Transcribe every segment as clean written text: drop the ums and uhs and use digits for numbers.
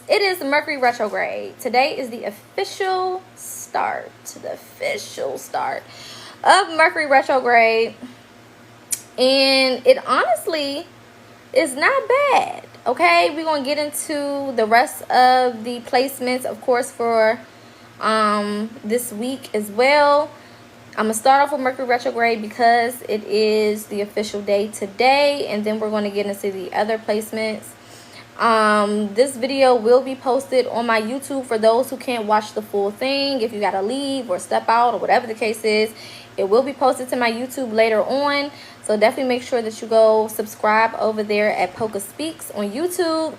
it is Mercury Retrograde. Today is the official start of Mercury Retrograde. And it honestly is not bad. Okay, we're going to get into the rest of the placements, of course, for this week as well. I'm going to start off with Mercury Retrograde because it is the official day today. And then we're going to get into the other placements. This video will be posted on my YouTube for those who can't watch the full thing. If you got to leave or step out or whatever the case is, it will be posted to my YouTube later on. So definitely make sure that you go subscribe over there at PocaSPEAKS on YouTube.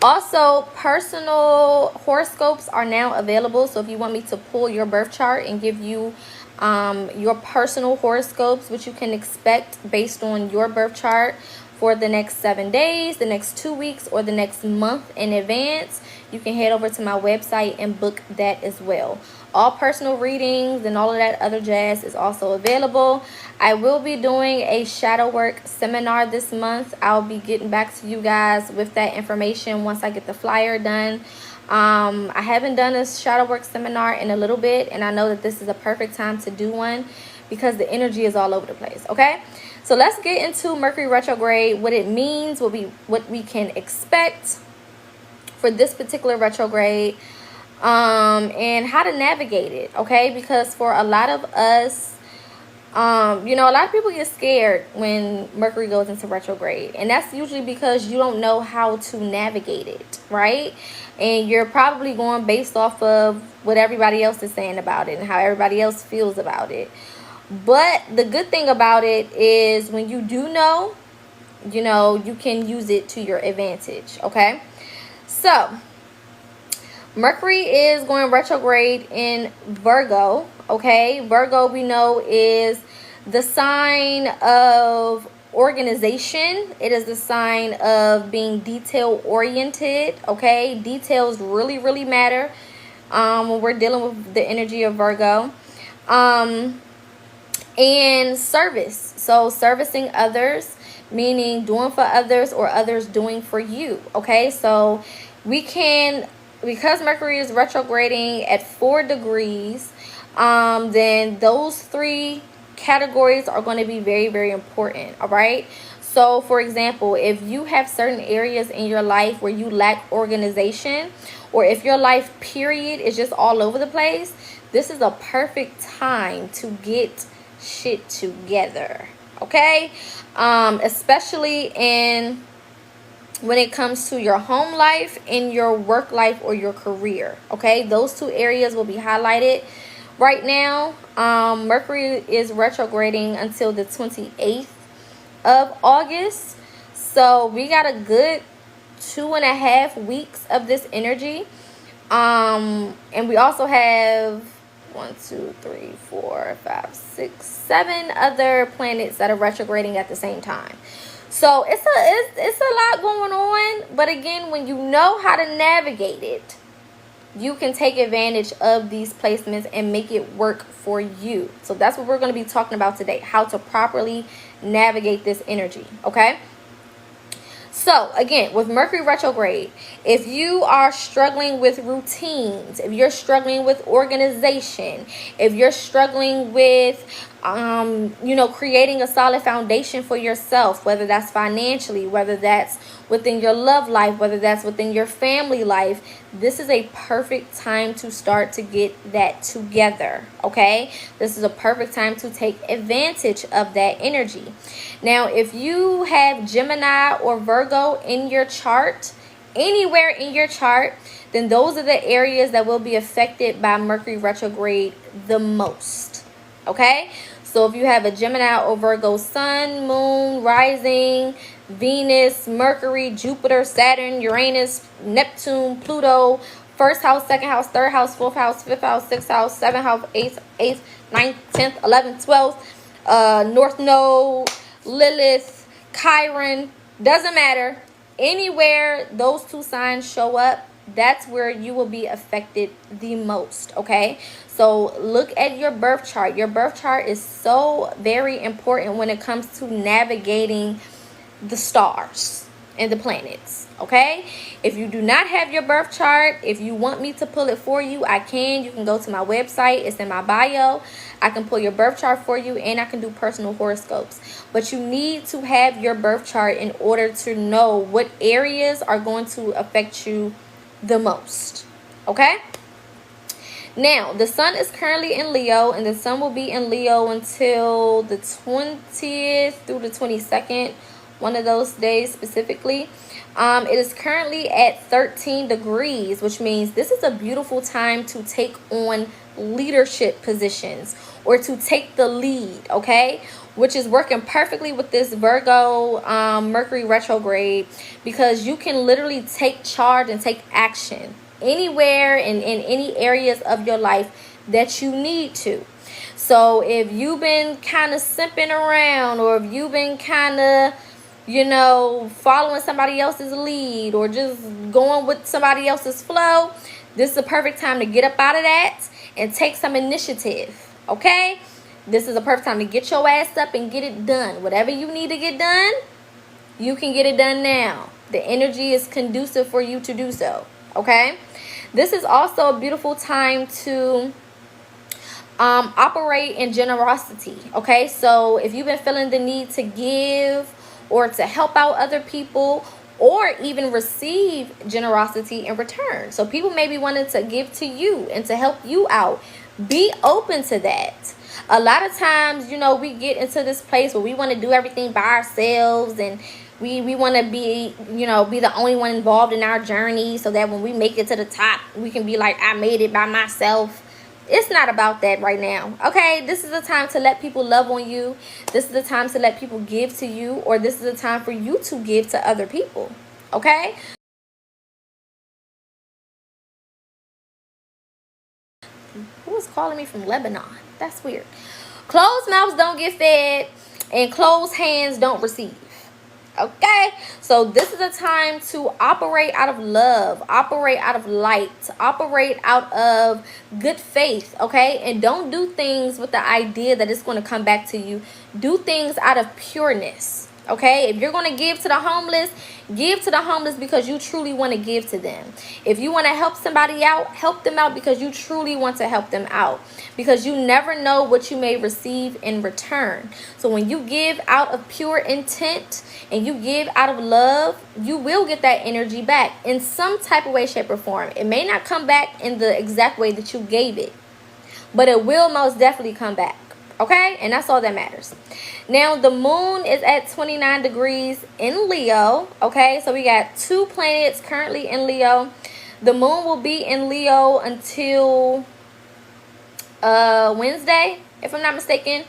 Also, personal horoscopes are now available. So if you want me to pull your birth chart and give you your personal horoscopes, which you can expect based on your birth chart for the next 7 days, the next 2 weeks, or the next month in advance, you can head over to my website and book that as well. All personal readings and all of that other jazz is also available. I will be doing a shadow work seminar this month. I'll be getting back to you guys with that information once I get the flyer done. I haven't done a shadow work seminar in a little bit, and I know that this is a perfect time to do one because the energy is all over the place. Okay, so let's get into Mercury retrograde, what it means, what we can expect for this particular retrograde, and how to navigate it. Okay, because for a lot of us, you know, a lot of people get scared when Mercury goes into retrograde, and that's usually because you don't know how to navigate it, right? And you're probably going based off of what everybody else is saying about it and how everybody else feels about it. But the good thing about it is when you do know, you know, you can use it to your advantage. Okay, so Mercury is going retrograde in Virgo. Okay, Virgo, we know, is the sign of organization. It is the sign of being detail oriented. Okay, details really matter when we're dealing with the energy of Virgo. And service, so servicing others, meaning doing for others or others doing for you. Okay, so we can, because Mercury is retrograding at 4 degrees, then those 3 categories are going to be very important. All right, so for example, if you have certain areas in your life where you lack organization, or if your life period is just all over the place, this is a perfect time to get shit together. Okay, especially when it comes to your home life, in your work life, or your career. Okay, those 2 areas will be highlighted right now. Mercury is retrograding until the 28th of August, so we got a good 2.5 weeks of this energy. And we also have 1, 2, 3, 4, 5, 6, 7 other planets that are retrograding at the same time. So it's a lot going on, but again, when you know how to navigate it, you can take advantage of these placements and make it work for you. So that's what we're going to be talking about today, how to properly navigate this energy. Okay, so again, with Mercury retrograde, if you are struggling with routines, if you're struggling with organization, if you're struggling with you know, creating a solid foundation for yourself, whether that's financially, whether that's within your love life, whether that's within your family life, this is a perfect time to start to get that together. Okay, this is a perfect time to take advantage of that energy. Now, if you have Gemini or Virgo in your chart, anywhere in your chart, then those are the areas that will be affected by Mercury retrograde the most. Okay, so if you have a Gemini or Virgo sun, moon, rising, Venus, Mercury, Jupiter, Saturn, Uranus, Neptune, Pluto, 1st house, 2nd house, 3rd house, 4th house, 5th house, 6th house, 7th house, 8th, 9th, 10th, 11th, 12th, North Node, Lilith, Chiron, doesn't matter. Anywhere those 2 signs show up, that's where you will be affected the most. Okay, so look at your birth chart. Your birth chart is so very important when it comes to navigating the stars. and the planets. Okay, if you do not have your birth chart, if you want me to pull it for you, I can. You can go to my website, it's in my bio. I can pull your birth chart for you, and I can do personal horoscopes. But you need to have your birth chart in order to know what areas are going to affect you the most. Okay, now the sun is currently in Leo, and the sun will be in Leo until the 20th through the 22nd, one of those days specifically. It is currently at 13 degrees, which means this is a beautiful time to take on leadership positions or to take the lead, okay? Which is working perfectly with this Virgo Mercury retrograde, because you can literally take charge and take action anywhere and in any areas of your life that you need to. So if you've been kind of simping around, or if you've been kind of, you know, following somebody else's lead, or just going with somebody else's flow, this is a perfect time to get up out of that and take some initiative. Okay, this is a perfect time to get your ass up and get it done. Whatever you need to get done, you can get it done now. The energy is conducive for you to do so. Okay, this is also a beautiful time to operate in generosity. Okay, so if you've been feeling the need to give or to help out other people, or even receive generosity in return, so people may be wanting to give to you and to help you out, be open to that. A lot of times, you know, we get into this place where we want to do everything by ourselves, and we want to be, you know, be the only one involved in our journey, so that when we make it to the top, we can be like, I made it by myself. It's not about that right now. Okay, this is the time to let people love on you. This is the time to let people give to you, or this is the time for you to give to other people. Okay, who is calling me from Lebanon? That's weird. Closed mouths don't get fed, and closed hands don't receive. Okay, so this is a time to operate out of love, operate out of light, operate out of good faith. Okay, and don't do things with the idea that it's going to come back to you. Do things out of pureness. Okay, if you're going to give to the homeless, give to the homeless because you truly want to give to them. If you want to help somebody out, help them out because you truly want to help them out, because you never know what you may receive in return. So when you give out of pure intent and you give out of love, you will get that energy back in some type of way, shape, or form. It may not come back in the exact way that you gave it, but it will most definitely come back. Okay, and that's all that matters. Now the moon is at 29 degrees in Leo. Okay, so we got 2 planets currently in Leo. The moon will be in Leo until Wednesday, if I'm not mistaken,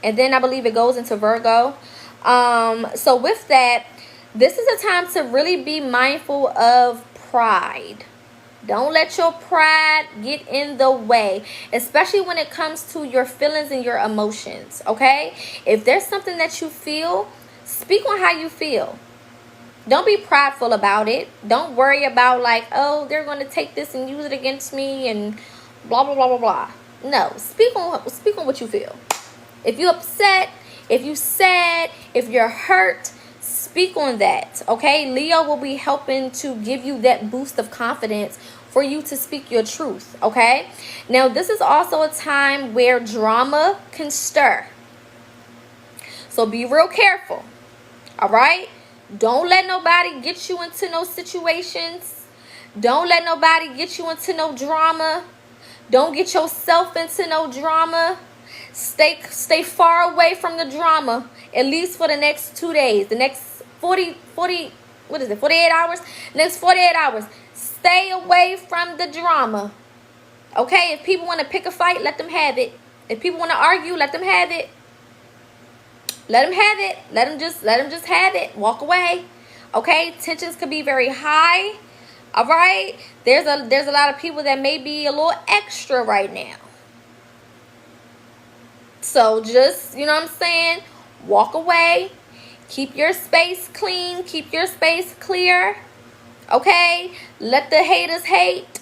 and then I believe it goes into Virgo. So with that, this is a time to really be mindful of pride. Don't let your pride get in the way, especially when it comes to your feelings and your emotions. Okay, if there's something that you feel, speak on how you feel. Don't be prideful about it. Don't worry about like, oh, they're going to take this and use it against me and blah blah blah blah blah. No, speak on what you feel. If you're upset, if you're sad, if you're hurt, speak on that. Okay, Leo will be helping to give you that boost of confidence for you to speak your truth. Okay, now this is also a time where drama can stir, so be real careful. All right, don't let nobody get you into no situations. Don't let nobody get you into no drama. Don't get yourself into no drama. Stay far away from the drama, at least for the next 2 days, the next 48 hours. Next 48 hours, stay away from the drama. Okay, if people want to pick a fight, let them have it. If people want to argue, let them have it. Let them have it. Let them just have it. Walk away. Okay, tensions could be very high. All right, there's a lot of people that may be a little extra right now. So just, you know what I'm saying, walk away. Keep your space clean. Keep your space clear. Okay? Let the haters hate.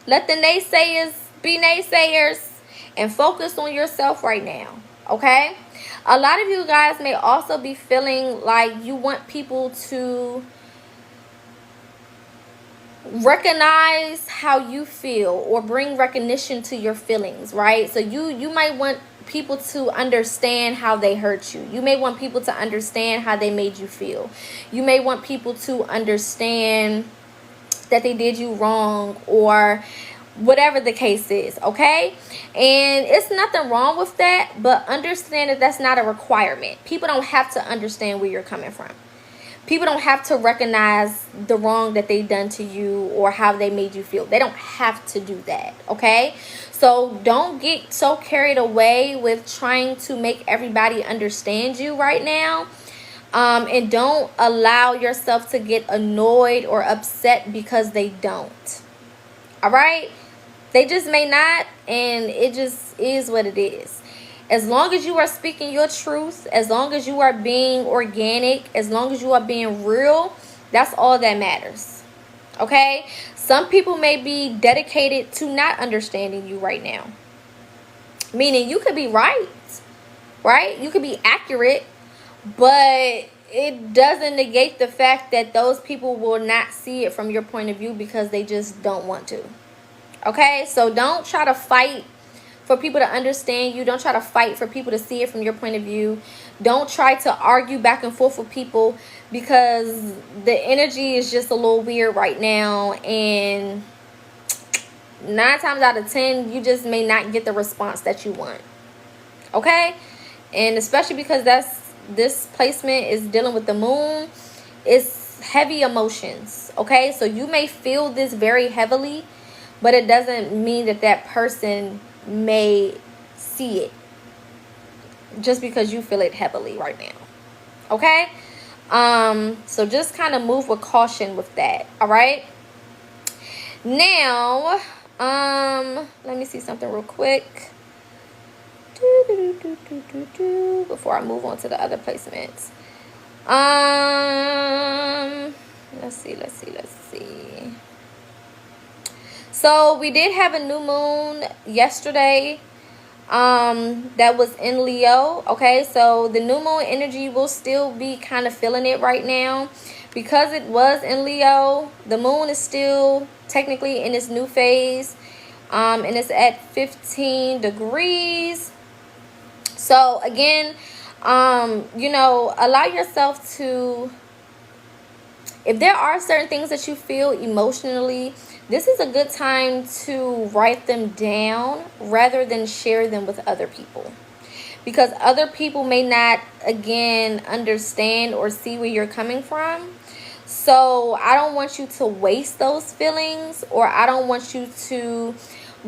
Let the naysayers be naysayers. And focus on yourself right now. Okay? A lot of you guys may also be feeling like you want people to recognize how you feel, or bring recognition to your feelings, right? So you might want people to understand how they hurt you. You may want people to understand how they made you feel. You may want people to understand that they did you wrong, or whatever the case is, okay? And it's nothing wrong with that, but understand that that's not a requirement. People don't have to understand where you're coming from. People don't have to recognize the wrong that they done to you or how they made you feel. They don't have to do that, okay? So don't get so carried away with trying to make everybody understand you right now. And don't allow yourself to get annoyed or upset because they don't. All right? They just may not, and it just is what it is. As long as you are speaking your truth, as long as you are being organic, as long as you are being real, that's all that matters. Okay? Some people may be dedicated to not understanding you right now. Meaning you could be right? You could be accurate, but it doesn't negate the fact that those people will not see it from your point of view because they just don't want to. Okay? So don't try to fight for people to understand you. Don't try to fight for people to see it from your point of view. Don't try to argue back and forth with people because the energy is just a little weird right now, and 9 times out of 10 you just may not get the response that you want. Okay? And especially because this placement is dealing with the moon, it's heavy emotions. Okay? So you may feel this very heavily, but it doesn't mean that that person may see it just because you feel it heavily right now. Okay? So just kind of move with caution with that. All right? Now, let me see something real quick before I move on to the other placements. Let's see. So we did have a new moon yesterday that was in Leo. Okay, so the new moon energy will still be kind of feeling it right now because it was in Leo. The moon is still technically in its new phase, and it's at 15 degrees. So again, allow yourself to, if there are certain things that you feel emotionally, this is a good time to write them down rather than share them with other people. Because other people may not, again, understand or see where you're coming from. So I don't want you to waste those feelings, or I don't want you to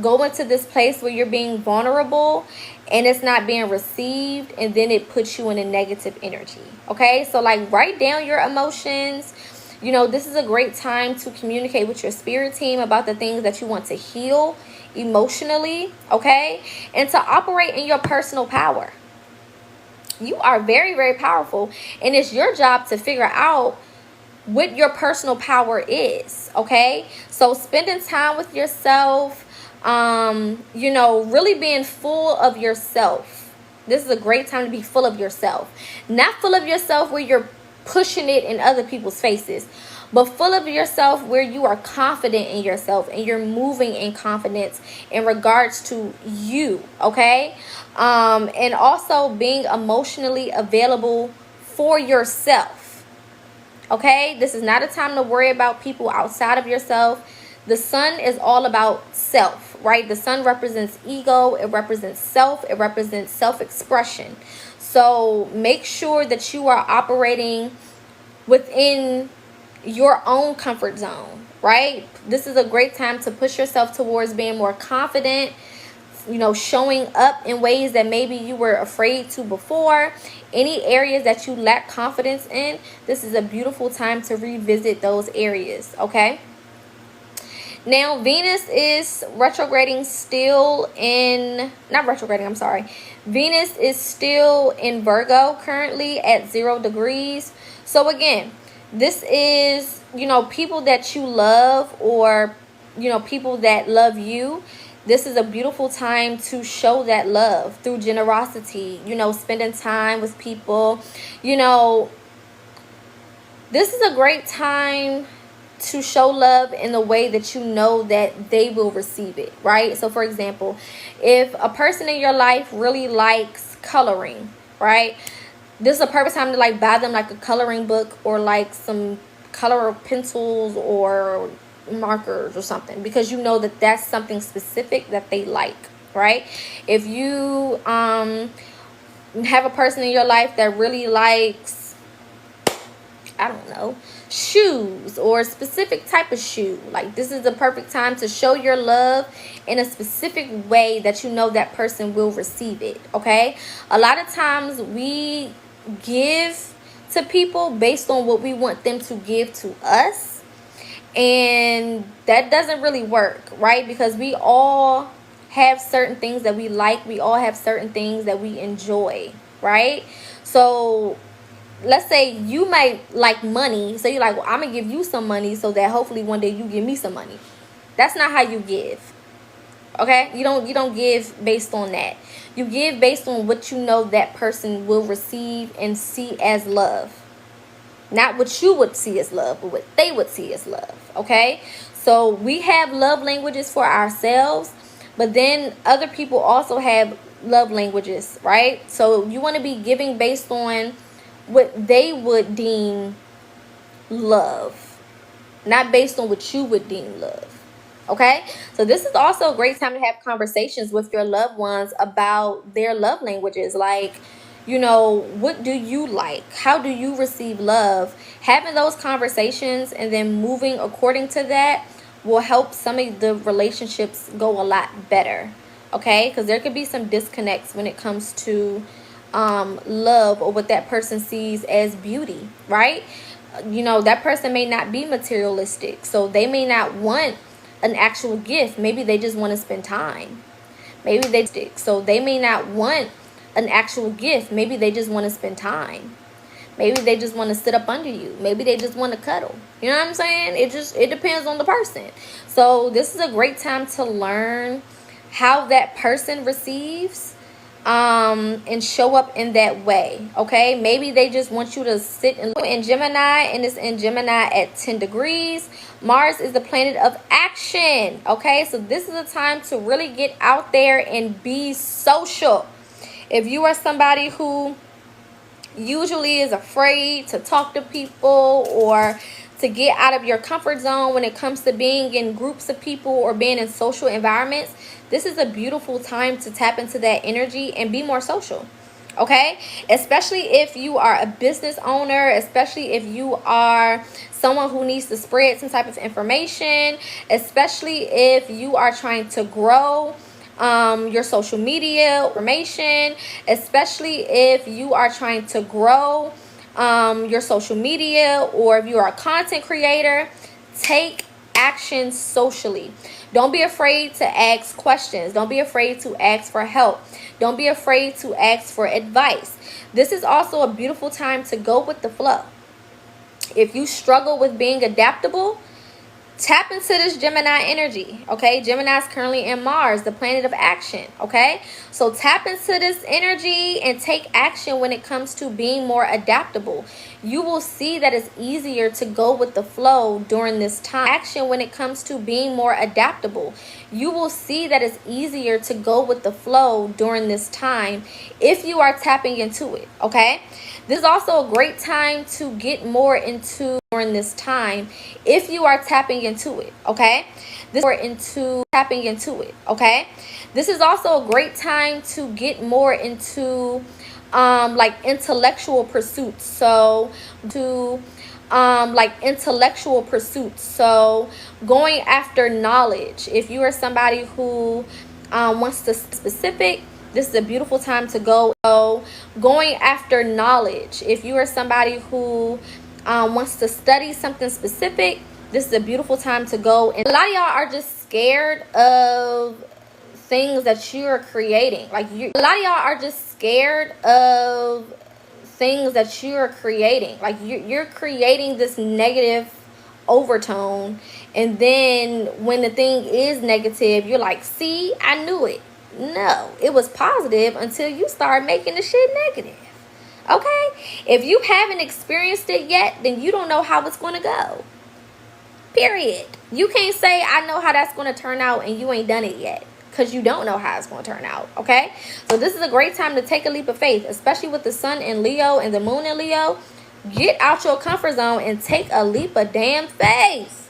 go into this place where you're being vulnerable and it's not being received, and then it puts you in a negative energy. Okay? So like, write down your emotions. This is a great time to communicate with your spirit team about the things that you want to heal emotionally, okay? And to operate in your personal power. You are very, very powerful, and it's your job to figure out what your personal power is, okay? So spending time with yourself, really being full of yourself. This is a great time to be full of yourself. Not full of yourself where you're pushing it in other people's faces, but full of yourself where you are confident in yourself and you're moving in confidence in regards to you, okay? And also being emotionally available for yourself, okay? This is not a time to worry about people outside of yourself. The sun is all about self, right? The sun represents ego, it represents self, it represents self-expression. So make sure that you are operating within your own comfort zone, right? This is a great time to push yourself towards being more confident, showing up in ways that maybe you were afraid to before. Any areas that you lack confidence in, this is a beautiful time to revisit those areas, okay? Now, Venus is retrograding still in, not retrograding, I'm sorry. Venus is still in Virgo currently at 0 degrees. So again, this is, people that you love, or, people that love you. This is a beautiful time to show that love through generosity, spending time with people. This is a great time to show love in the way that you know that they will receive it, right? So for example, if a person in your life really likes coloring, right, this is a perfect time to like buy them like a coloring book or like some color pencils or markers or something, because you know that that's something specific that they like, right? If you have a person in your life that really likes, I don't know, shoes or a specific type of shoe, like this is the perfect time to show your love in a specific way that you know that person will receive it, okay? A lot of times we give to people based on what we want them to give to us, and that doesn't really work, right? Because we all have certain things that we like, we all have certain things that we enjoy, right? So let's say you might like money, so you're like, well, I'm gonna give you some money so that hopefully one day you give me some money. That's not how you give, okay? You don't give based on that. You give based on what you know that person will receive and see as love. Not what you would see as love, but what they would see as love, okay? So we have love languages for ourselves, but then other people also have love languages, right? So you want to be giving based on what they would deem love, not based on what you would deem love. Okay, so this is also a great time to have conversations with your loved ones about their love languages. Like, you know, what do you like? How do you receive love? Having those conversations and then moving according to that will help some of the relationships go a lot better. Okay, because there could be some disconnects when it comes to love or what that person sees as beauty, right? You know, that person may not be materialistic, so they may not want an actual gift. Maybe they just want to spend time. Maybe they stick, so they may not want an actual gift. Maybe they just want to spend time. Maybe they just want to sit up under you. Maybe they just want to cuddle. You know what I'm saying? It depends on the person. So this is a great time to learn how that person receives and show up in that way. Okay, maybe they just want you to sit in Gemini, and it's in Gemini at 10 degrees. Mars is the planet of action. Okay, so this is a time to really get out there and be social. If you are somebody who usually is afraid to talk to people or to get out of your comfort zone when it comes to being in groups of people or being in social environments, this is a beautiful time to tap into that energy and be more social. Okay, especially if you are a business owner, especially if you are someone who needs to spread some type of information, especially if you are trying to grow your social media information, especially if you are trying to grow your social media, or if you are a content creator. Take action socially. Don't be afraid to ask questions. Don't be afraid to ask for help. Don't be afraid to ask for advice. This is also a beautiful time to go with the flow. If you struggle with being adaptable, tap into this Gemini energy. Okay, Gemini is currently in Mars, the planet of action. Okay, so tap into this energy and take action when it comes to being more adaptable. You will see that it's easier to go with the flow during this time. Action when it comes to being more adaptable. You will see that it's easier to go with the flow during this time if you are tapping into it. Okay, this is also a great time to get more into during this time if you are tapping into it. Okay, this into tapping into it. Okay, this is also a great time to get more into like intellectual pursuits. So like intellectual pursuits, so going after knowledge. If you are somebody who wants to specific, this is a beautiful time to go. So going after knowledge. If you are somebody who wants to study something specific, this is a beautiful time to go. And a lot of y'all are just scared of things that you're creating. Like a lot of y'all are just scared of things that you're creating. Like you're creating this negative overtone, and then when the thing is negative, you're like, see, I knew it. No, it was positive until you start making the shit negative. Okay, if you haven't experienced it yet, then you don't know how it's going to go. Period. You can't say, I know how that's going to turn out, and you ain't done it yet, because you don't know how it's going to turn out. Okay, so this is a great time to take a leap of faith, especially with the sun in Leo and the moon in Leo. Get out your comfort zone and take a leap of damn faith.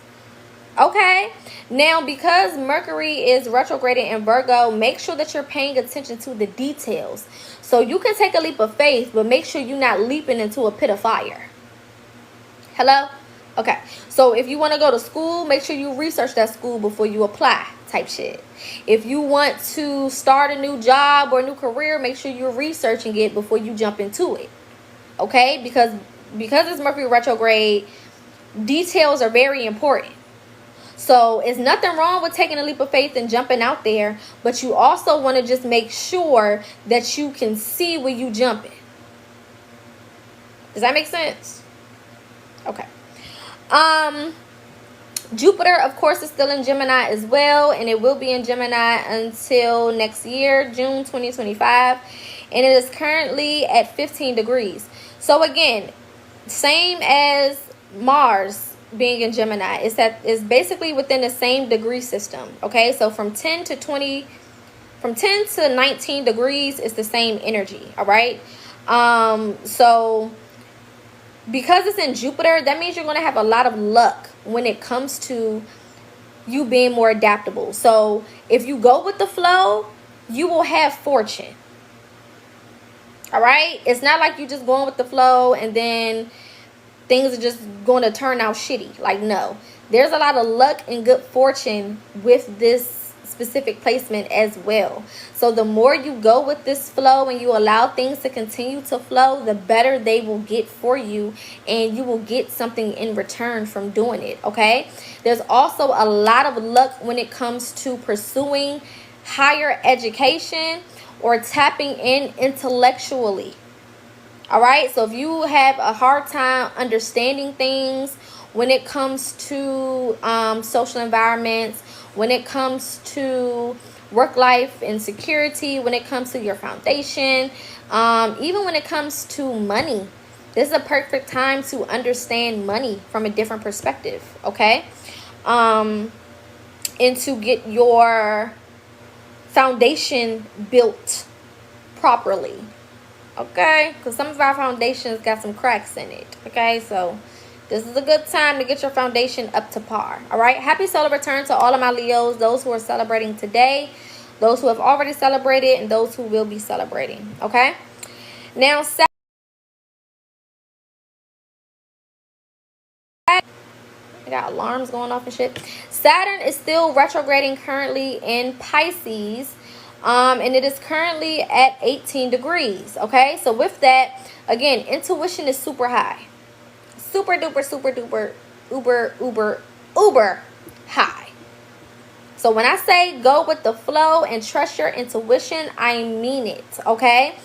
Okay, now because Mercury is retrograding in Virgo, make sure that you're paying attention to the details. So you can take a leap of faith, but make sure you're not leaping into a pit of fire. Hello? Okay, so if you want to go to school, make sure you research that school before you apply, type shit. If you want to start a new job or a new career, make sure you're researching it before you jump into it. Okay, because it's Mercury retrograde, details are very important. So it's nothing wrong with taking a leap of faith and jumping out there, but you also want to just make sure that you can see where you jumping. Does that make sense? Okay. Jupiter, of course, is still in Gemini as well, and it will be in Gemini until next year, June 2025, and it is currently at 15 degrees. So again, same as Mars being in Gemini, it's basically within the same degree system. Okay, so from 10 to 19 degrees is the same energy. All right, so because it's in Jupiter, that means you're going to have a lot of luck when it comes to you being more adaptable. So if you go with the flow, you will have fortune. All right, it's not like you just going with the flow and then things are just going to turn out shitty. Like, no, there's a lot of luck and good fortune with this specific placement as well. So the more you go with this flow and you allow things to continue to flow, the better they will get for you, and you will get something in return from doing it. Okay, there's also a lot of luck when it comes to pursuing higher education or tapping in intellectually. All right, so if you have a hard time understanding things when it comes to social environments, when it comes to work life and security, when it comes to your foundation, even when it comes to money, this is a perfect time to understand money from a different perspective. Okay, and to get your foundation built properly. Okay, because some of our foundations got some cracks in it. Okay, so this is a good time to get your foundation up to par. All right, happy solar return to all of my Leos, those who are celebrating today, those who have already celebrated, and those who will be celebrating. Okay, now I got alarms going off and shit. Saturn is still retrograding currently in Pisces, and it is currently at 18 degrees. Okay, so with that, again, intuition is super high. Super duper, super duper, uber high. So when I say go with the flow and trust your intuition, I mean it. Okay,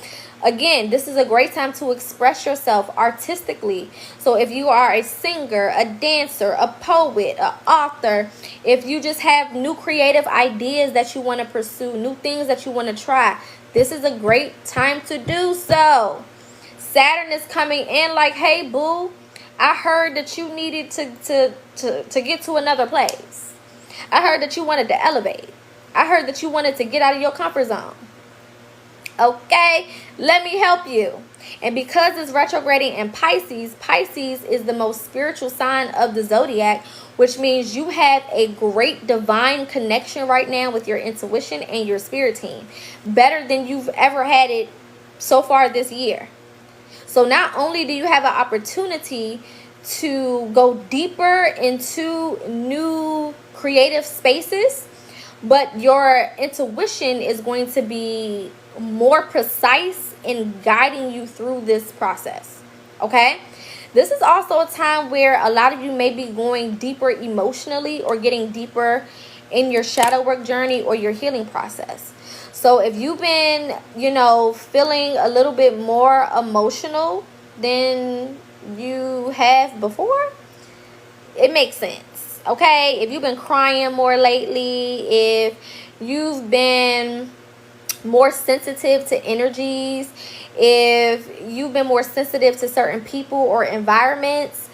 again, this is a great time to express yourself artistically. So if you are a singer, a dancer, a poet, an author, if you just have new creative ideas that you want to pursue, new things that you want to try, this is a great time to do so. Saturn is coming in like, hey boo, I heard that you needed to get to another place. I heard that you wanted to elevate. I heard that you wanted to get out of your comfort zone. Okay, let me help you. And because it's retrograding in Pisces, Pisces is the most spiritual sign of the zodiac, which means you have a great divine connection right now with your intuition and your spirit team. Better than you've ever had it so far this year. So not only do you have an opportunity to go deeper into new creative spaces, but your intuition is going to be more precise in guiding you through this process. Okay, this is also a time where a lot of you may be going deeper emotionally or getting deeper in your shadow work journey or your healing process. So if you've been, feeling a little bit more emotional than you have before, it makes sense. Okay, if you've been crying more lately, if you've been more sensitive to energies, if you've been more sensitive to certain people or environments,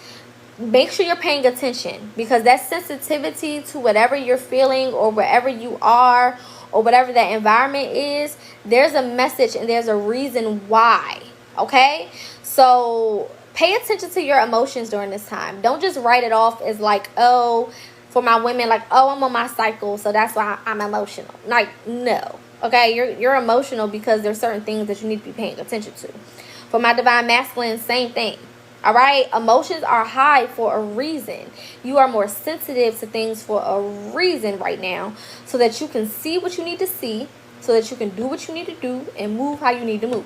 make sure you're paying attention, because that sensitivity to whatever you're feeling or wherever you are or whatever that environment is, there's a message and there's a reason why. Okay? So pay attention to your emotions during this time. Don't just write it off as like, oh, for my women, like, oh, I'm on my cycle, so that's why I'm emotional. Like, no. Okay? You're emotional because there's certain things that you need to be paying attention to. For my divine masculine, same thing. All right, emotions are high for a reason. You are more sensitive to things for a reason right now, so that you can see what you need to see, so that you can do what you need to do and move how you need to move.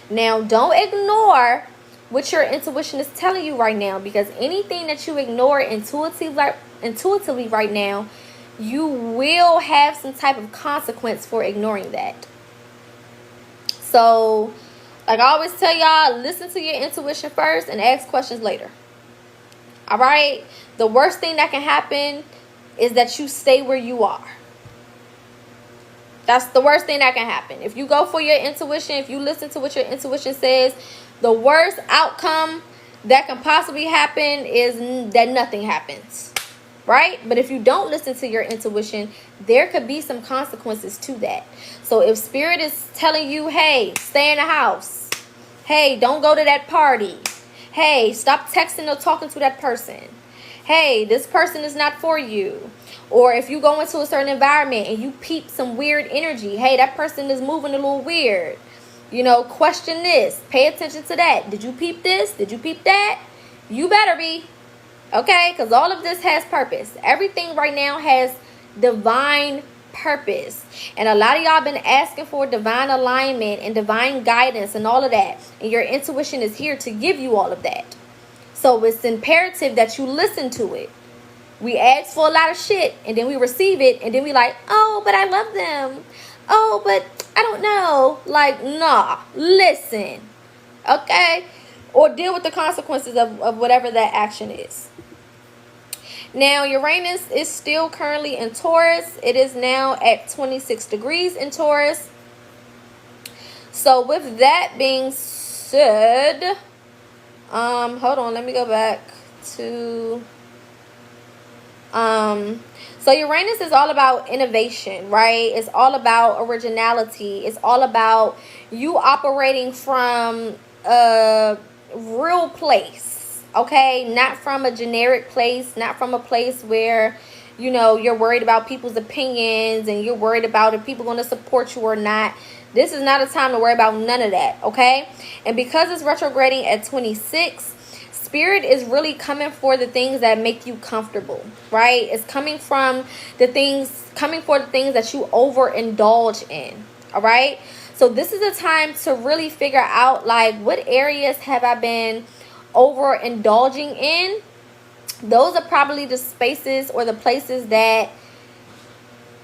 Now, don't ignore what your intuition is telling you right now, because anything that you ignore intuitively right now, you will have some type of consequence for ignoring that. So, like I always tell y'all, listen to your intuition first and ask questions later. All right? The worst thing that can happen is that you stay where you are. That's the worst thing that can happen. If you go for your intuition, if you listen to what your intuition says, the worst outcome that can possibly happen is that nothing happens. Right? But if you don't listen to your intuition, there could be some consequences to that. So if spirit is telling you, hey, stay in the house. Hey, don't go to that party. Hey, stop texting or talking to that person. Hey, this person is not for you. Or if you go into a certain environment and you peep some weird energy, hey, that person is moving a little weird. You know, question this. Pay attention to that. Did you peep this? Did you peep that? You better be. Okay, because all of this has purpose. Everything right now has divine purpose. And a lot of y'all been asking for divine alignment and divine guidance and all of that. And your intuition is here to give you all of that. So it's imperative that you listen to it. We ask for a lot of shit and then we receive it and then we like, oh, but I love them. Oh, but I don't know. Like, nah, listen. Okay? Or deal with the consequences of whatever that action is. Now, Uranus is still currently in Taurus. It is now at 26 degrees in Taurus. So, with that being said, hold on, let me go back to, so Uranus is all about innovation, right? It's all about originality. It's all about you operating from a real place. Okay, not from a generic place, not from a place where, you know, you're worried about people's opinions and you're worried about if people are going to support you or not. This is not a time to worry about none of that, okay? And because it's retrograding at 26, Spirit is really coming for the things that make you comfortable, right? It's coming for the things that you overindulge in, all right? So this is a time to really figure out, like, what areas have I been overindulging in? Those are probably the spaces or the places that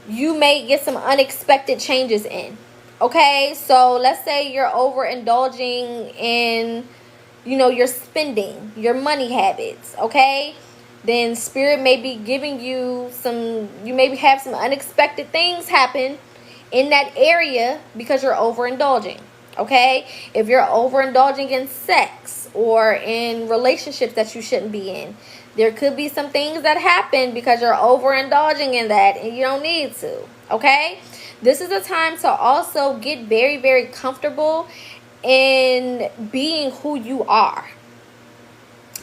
you may get some unexpected changes in. Okay, so let's say you're overindulging in, you know, your spending, your money habits. Okay, then Spirit may be giving you you maybe have some unexpected things happen in that area because you're overindulging. Okay, if you're overindulging in sex or in relationships that you shouldn't be in, there could be some things that happen because you're overindulging in that and you don't need to. Okay, this is a time to also get very, very comfortable in being who you are.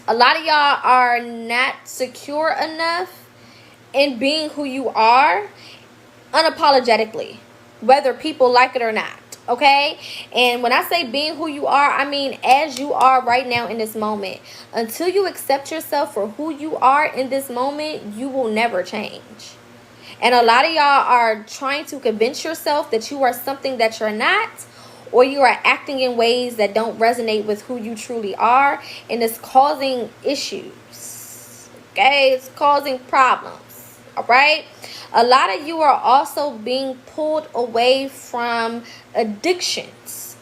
A lot of y'all are not secure enough in being who you are unapologetically, whether people like it or not. Okay, and when I say being who you are, I mean as you are right now in this moment. Until you accept yourself for who you are in this moment, you will never change. And a lot of y'all are trying to convince yourself that you are something that you're not, or you are acting in ways that don't resonate with who you truly are, and it's causing issues. Okay, it's causing problems. All right. A lot of you are also being pulled away from addictions.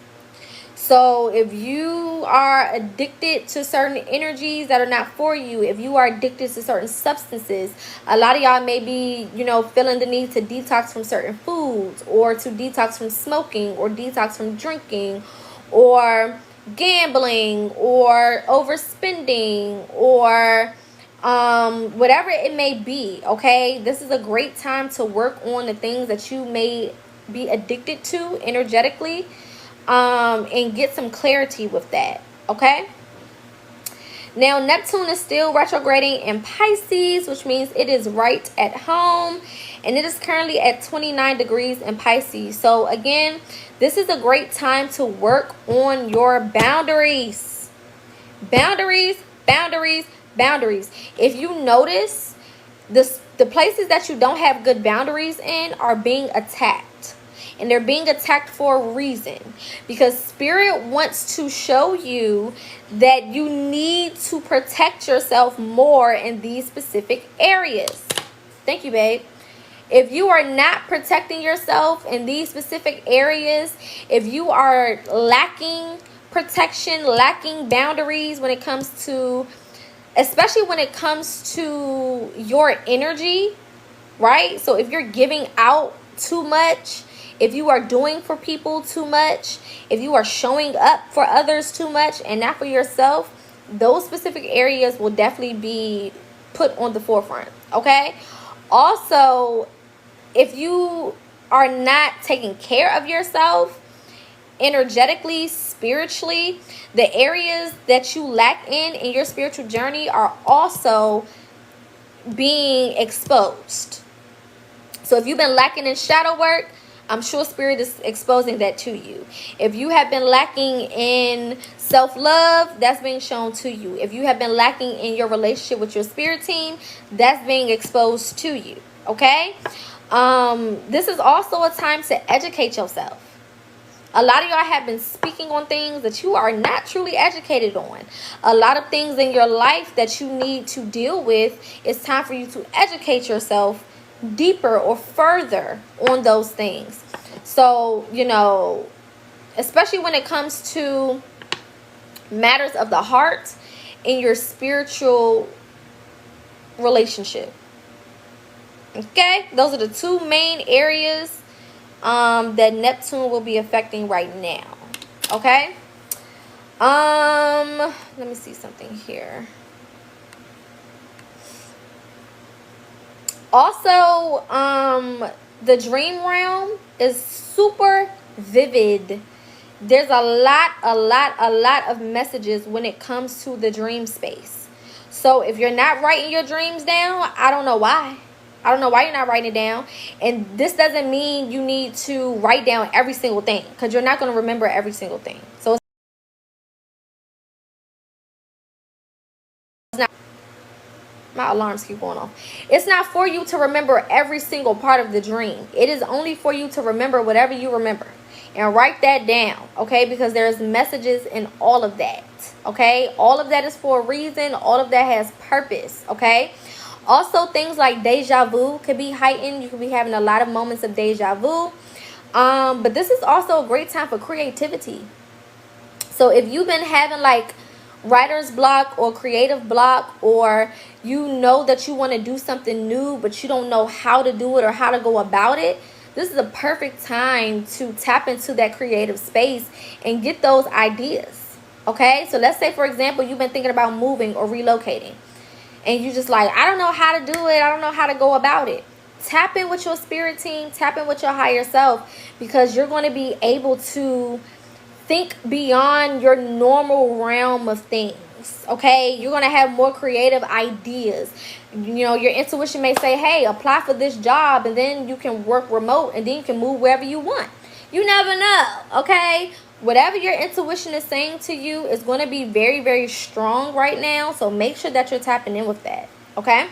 So if you are addicted to certain energies that are not for you, if you are addicted to certain substances, a lot of y'all may be, you know, feeling the need to detox from certain foods, or to detox from smoking, or detox from drinking, or gambling or overspending or whatever it may be. Okay, this is a great time to work on the things that you may be addicted to energetically, and get some clarity with that. Okay, now Neptune is still retrograding in Pisces, which means it is right at home, and it is currently at 29 degrees in Pisces. So again, this is a great time to work on your boundaries. Boundaries, boundaries, boundaries. If you notice, the places that you don't have good boundaries in are being attacked. And they're being attacked for a reason. Because Spirit wants to show you that you need to protect yourself more in these specific areas. Thank you, babe. If you are not protecting yourself in these specific areas, if you are lacking protection, lacking boundaries when it comes to, especially when it comes to your energy, right? So if you're giving out too much, if you are doing for people too much, if you are showing up for others too much and not for yourself, those specific areas will definitely be put on the forefront. Okay? Also, if you are not taking care of yourself energetically, spiritually, the areas that you lack in your spiritual journey are also being exposed. So if you've been lacking in shadow work, I'm sure Spirit is exposing that to you. If you have been lacking in self-love, that's being shown to you. If you have been lacking in your relationship with your spirit team, that's being exposed to you. Okay? This is also a time to educate yourself. A lot of y'all have been speaking on things that you are not truly educated on. A lot of things in your life that you need to deal with. It's time for you to educate yourself deeper or further on those things. So, especially when it comes to matters of the heart in your spiritual relationship. Okay, those are the two main areas that Neptune will be affecting right now. Okay, let me see something here. Also, the dream realm is super vivid. There's a lot of messages when it comes to the dream space. So if you're not writing your dreams down, I don't know why. I don't know why you're not writing it down. And this doesn't mean you need to write down every single thing, because you're not going to remember every single thing. So it's not. My alarms keep going off. It's not for you to remember every single part of the dream. It is only for you to remember whatever you remember. And write that down, okay? Because there's messages in all of that, okay? All of that is for a reason. All of that has purpose, okay? Also, things like deja vu could be heightened. You could be having a lot of moments of deja vu. But this is also a great time for creativity. So if you've been having like writer's block or creative block, or you know that you want to do something new but you don't know how to do it or how to go about it, this is a perfect time to tap into that creative space and get those ideas. Okay, so let's say, for example, you've been thinking about moving or relocating, and you just like, I don't know how to do it, I don't know how to go about it. Tap in with your spirit team, tap in with your higher self, because you're going to be able to think beyond your normal realm of things. Okay, you're going to have more creative ideas. Your intuition may say, hey, apply for this job, and then you can work remote, and then you can move wherever you want. You never know. Okay, whatever your intuition is saying to you is going to be very, very strong right now. So make sure that you're tapping in with that. Okay,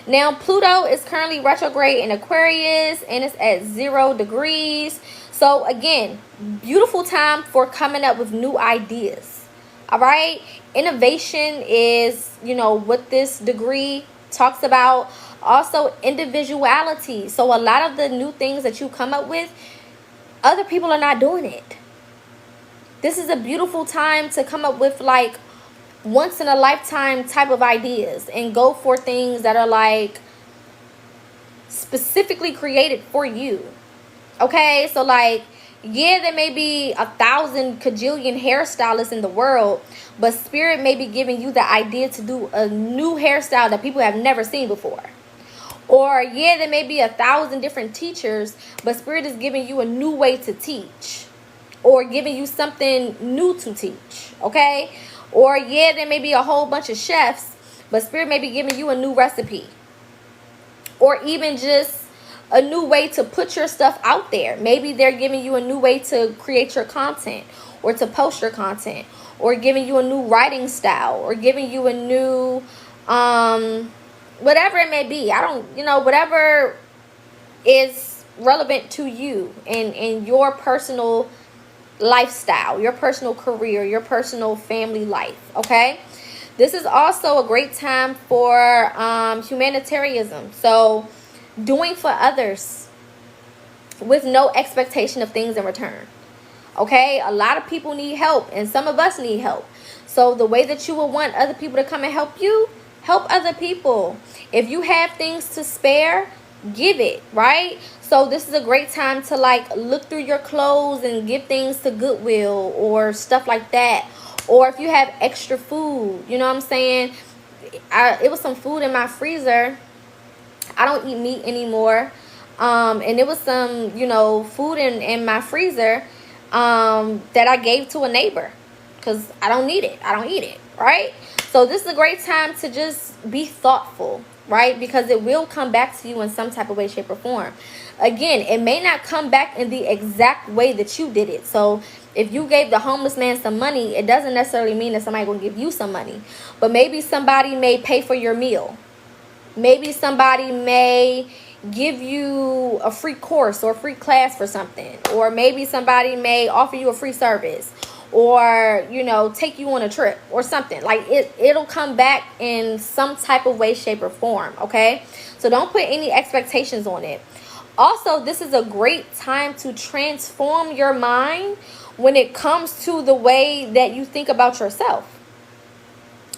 now Pluto is currently retrograde in Aquarius, and it's at 0 degrees. So again, beautiful time for coming up with new ideas. All right, innovation is, what this degree talks about. Also, individuality. So a lot of the new things that you come up with, other people are not doing it. This is a beautiful time to come up with like once in a lifetime type of ideas and go for things that are like specifically created for you. Okay, so like, Yeah, there may be 1,000 cajillion hairstylists in the world, but Spirit may be giving you the idea to do a new hairstyle that people have never seen before. Or yeah, there may be 1,000 different teachers, but Spirit is giving you a new way to teach, or giving you something new to teach. Okay? Or yeah, there may be a whole bunch of chefs, but Spirit may be giving you a new recipe, or even just a new way to put your stuff out there. Maybe they're giving you a new way to create your content, or to post your content, or giving you a new writing style, or giving you a new whatever it may be. Whatever is relevant to you in your personal lifestyle, your personal career, your personal family life. Okay, this is also a great time for humanitarianism. So doing for others with no expectation of things in return. Okay, a lot of people need help, and some of us need help. So the way that you will want other people to come and help you, help other people. If you have things to spare, give it, right? So this is a great time to like look through your clothes and give things to Goodwill or stuff like that. Or if you have extra food, you know what I'm saying? It was some food in my freezer. I don't eat meat anymore. And there was some, food in my freezer that I gave to a neighbor because I don't need it. I don't eat it, right? So this is a great time to just be thoughtful, right? Because it will come back to you in some type of way, shape, or form. Again, it may not come back in the exact way that you did it. So if you gave the homeless man some money, it doesn't necessarily mean that somebody will give you some money. But maybe somebody may pay for your meal. Maybe somebody may give you a free course or a free class for something. Or maybe somebody may offer you a free service. Or, take you on a trip or something. Like it'll come back in some type of way, shape, or form. Okay? So don't put any expectations on it. Also, this is a great time to transform your mind when it comes to the way that you think about yourself.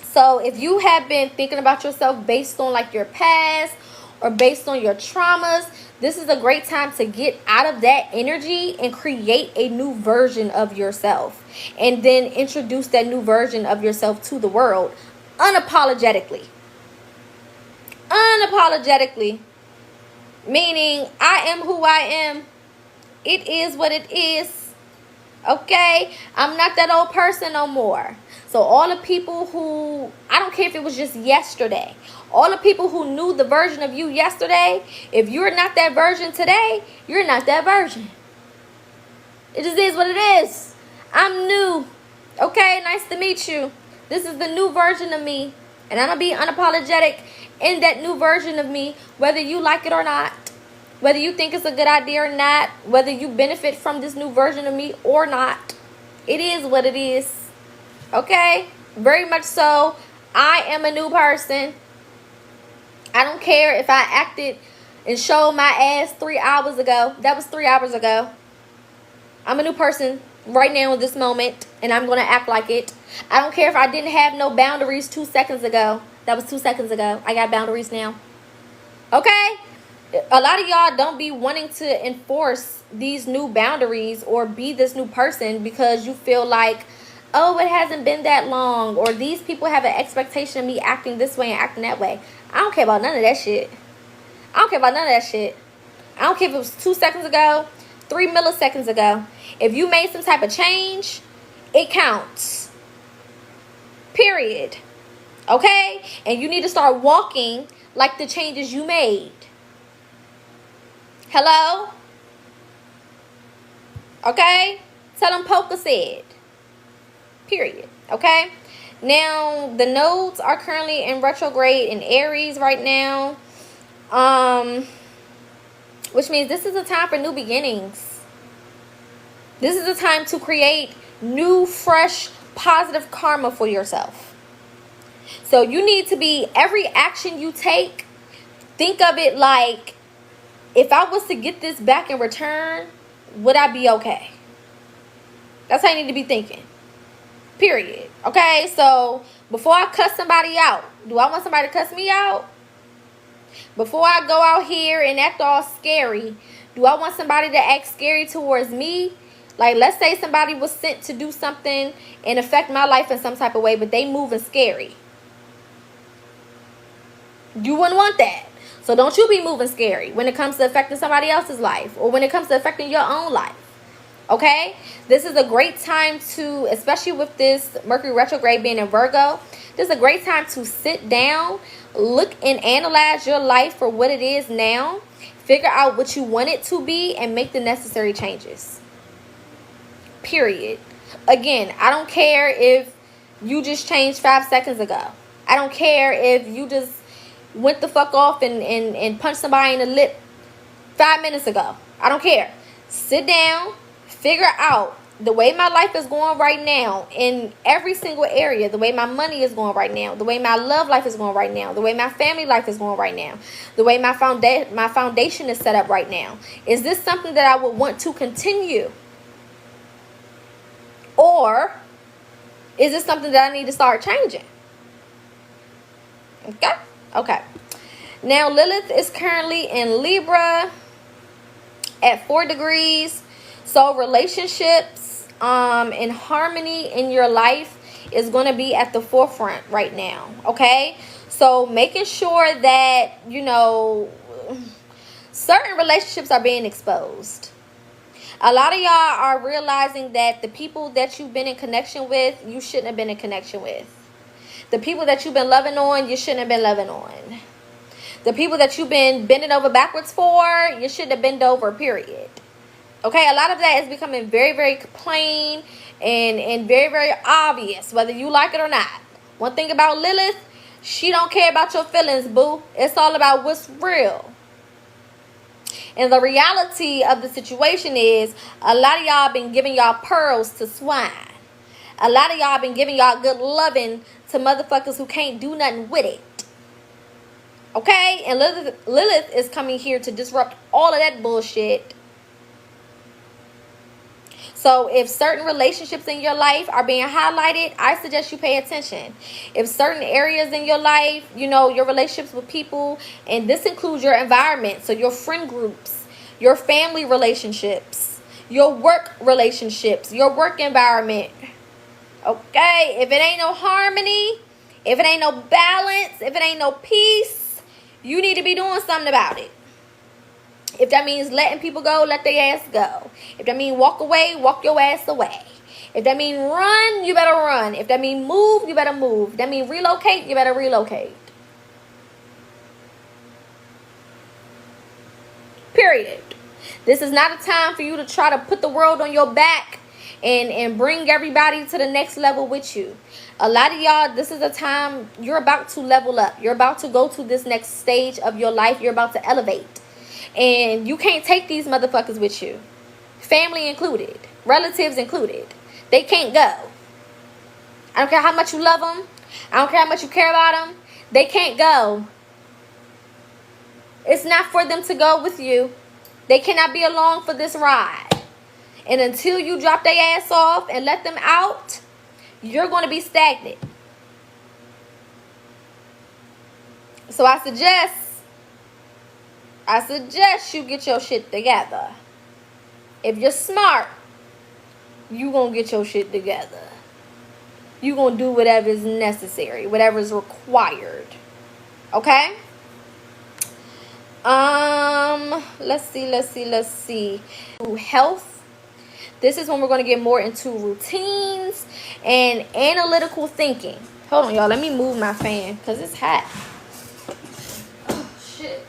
So if you have been thinking about yourself based on like your past or based on your traumas, this is a great time to get out of that energy and create a new version of yourself. And then introduce that new version of yourself to the world unapologetically. Unapologetically. Meaning, I am who I am. It is what it is. Okay? I'm not that old person no more. So all the people who, I don't care if it was just yesterday, all the people who knew the version of you yesterday, if you're not that version today, you're not that version. It just is what it is. I'm new. Okay, nice to meet you. This is the new version of me. And I'm going to be unapologetic in that new version of me, whether you like it or not. Whether you think it's a good idea or not. Whether you benefit from this new version of me or not. It is what it is. Okay? Very much so. I am a new person. I don't care if I acted and showed my ass 3 hours ago. That was 3 hours ago. I'm a new person right now in this moment, and I'm going to act like it. I don't care if I didn't have no boundaries 2 seconds ago. That was 2 seconds ago. I got boundaries now. Okay? A lot of y'all don't be wanting to enforce these new boundaries or be this new person because you feel like, oh, it hasn't been that long, or these people have an expectation of me acting this way and acting that way. I don't care about none of that shit. I don't care about none of that shit. I don't care if it was 2 seconds ago, 3 milliseconds ago. If you made some type of change, it counts. Period. Okay? And you need to start walking like the changes you made. Hello? Okay? Tell them Poca said. Period. Okay? Now, the nodes are currently in retrograde in Aries right now. Which means this is a time for new beginnings. This is a time to create new, fresh, positive karma for yourself. So you need to be, every action you take, think of it like, if I was to get this back in return, would I be okay? That's how you need to be thinking. Period. Okay? So, before I cuss somebody out, do I want somebody to cuss me out? Before I go out here and act all scary, do I want somebody to act scary towards me? Like, let's say somebody was sent to do something and affect my life in some type of way, but they moving scary. You wouldn't want that. So don't you be moving scary when it comes to affecting somebody else's life, or when it comes to affecting your own life. Okay? This is a great time to, especially with this Mercury retrograde being in Virgo, this is a great time to sit down, look and analyze your life for what it is now, figure out what you want it to be, and make the necessary changes. Period. Again, I don't care if you just changed 5 seconds ago. I don't care if you just went the fuck off and punched somebody in the lip 5 minutes ago. I don't care. Sit down, figure out the way my life is going right now in every single area, the way my money is going right now, the way my love life is going right now, the way my family life is going right now, the way my foundation is set up right now. Is this something that I would want to continue? Or is this something that I need to start changing? Okay? Okay. Now, Lilith is currently in Libra at 4 degrees. So relationships and harmony in your life is going to be at the forefront right now. Okay? So making sure that, you know, certain relationships are being exposed. A lot of y'all are realizing that the people that you've been in connection with, you shouldn't have been in connection with. The people that you've been loving on, you shouldn't have been loving on. The people that you've been bending over backwards for, you shouldn't have bent over, period. Okay, a lot of that is becoming very, very plain and very, very obvious, whether you like it or not. One thing about Lilith, she don't care about your feelings, boo. It's all about what's real. And the reality of the situation is, a lot of y'all been giving y'all pearls to swine. A lot of y'all been giving y'all good loving to motherfuckers who can't do nothing with it. Okay? And Lilith is coming here to disrupt all of that bullshit. So if certain relationships in your life are being highlighted, I suggest you pay attention. If certain areas in your life, you know, your relationships with people, and this includes your environment, so your friend groups, your family relationships, your work relationships, your work environment. Okay? If it ain't no harmony, if it ain't no balance, if it ain't no peace, you need to be doing something about it. If that means letting people go, let their ass go. If that means walk away, walk your ass away. If that means run, you better run. If that means move, you better move. If that means relocate, you better relocate. Period. This is not a time for you to try to put the world on your back and bring everybody to the next level with you. A lot of y'all, this is a time you're about to level up. You're about to go to this next stage of your life. You're about to elevate. And you can't take these motherfuckers with you. Family included. Relatives included. They can't go. I don't care how much you love them. I don't care how much you care about them. They can't go. It's not for them to go with you. They cannot be along for this ride. And until you drop their ass off and let them out, you're going to be stagnant. So I suggest you get your shit together. If you're smart, you gonna get your shit together. You gonna do whatever is necessary, whatever is required. Okay? Let's see. Health. This is when we're gonna get more into routines and analytical thinking. Hold on, y'all. Let me move my fan because it's hot. Oh, shit.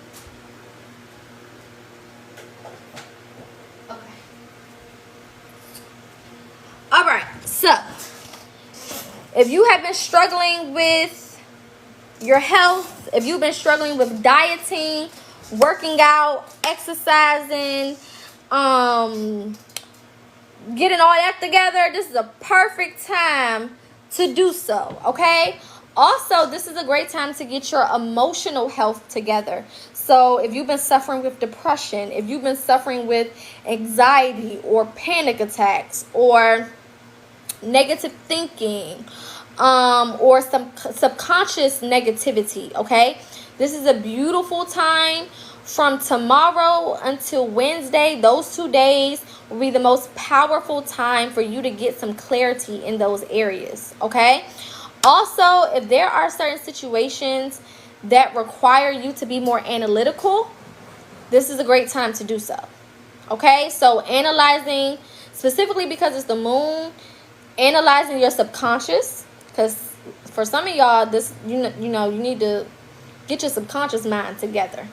Alright, so if you have been struggling with your health, if you've been struggling with dieting, working out, exercising, getting all that together, this is a perfect time to do so, okay? Also, this is a great time to get your emotional health together. So if you've been suffering with depression, if you've been suffering with anxiety or panic attacks or negative thinking, or some subconscious negativity, okay? This is a beautiful time from tomorrow until Wednesday, those 2 days will be the most powerful time for you to get some clarity in those areas, okay? Also, if there are certain situations that require you to be more analytical, this is a great time to do so, okay? So analyzing, specifically because it's the moon, analyzing your subconscious, because for some of y'all, this you know you need to get your subconscious mind together,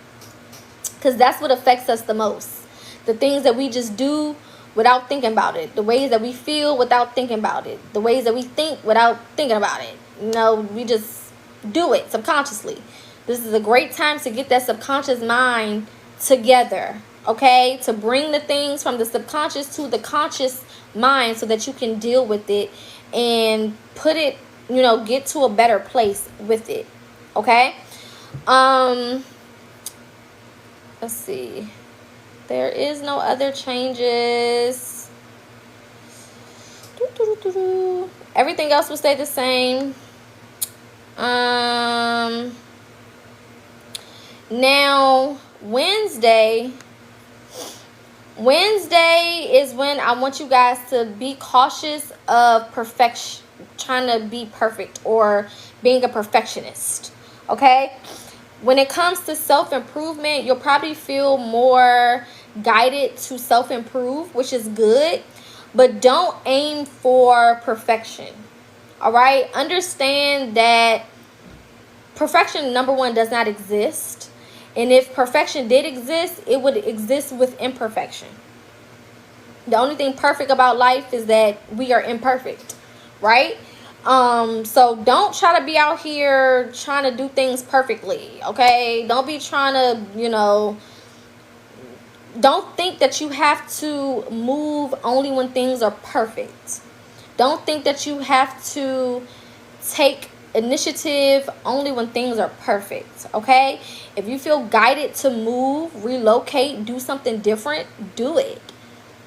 because that's what affects us the most. The things that we just do without thinking about it, the ways that we feel without thinking about it, the ways that we think without thinking about it. We just do it subconsciously. This is a great time to get that subconscious mind together, okay? To bring the things from the subconscious to the conscious mind so that you can deal with it and put it, get to a better place with it, okay? Let's see. There is no other changes. Everything else will stay the same. Now, Wednesday is when I want you guys to be cautious of perfection, trying to be perfect or being a perfectionist, okay? When it comes to self-improvement, you'll probably feel more guided to self-improve, which is good, but don't aim for perfection, all right? Understand that perfection, number one, does not exist. And if perfection did exist, it would exist with imperfection. The only thing perfect about life is that we are imperfect, right? So don't try to be out here trying to do things perfectly, okay? Don't be trying to, don't think that you have to move only when things are perfect. Don't think that you have to take initiative only when things are perfect, okay? If you feel guided to move, relocate, do something different, do it.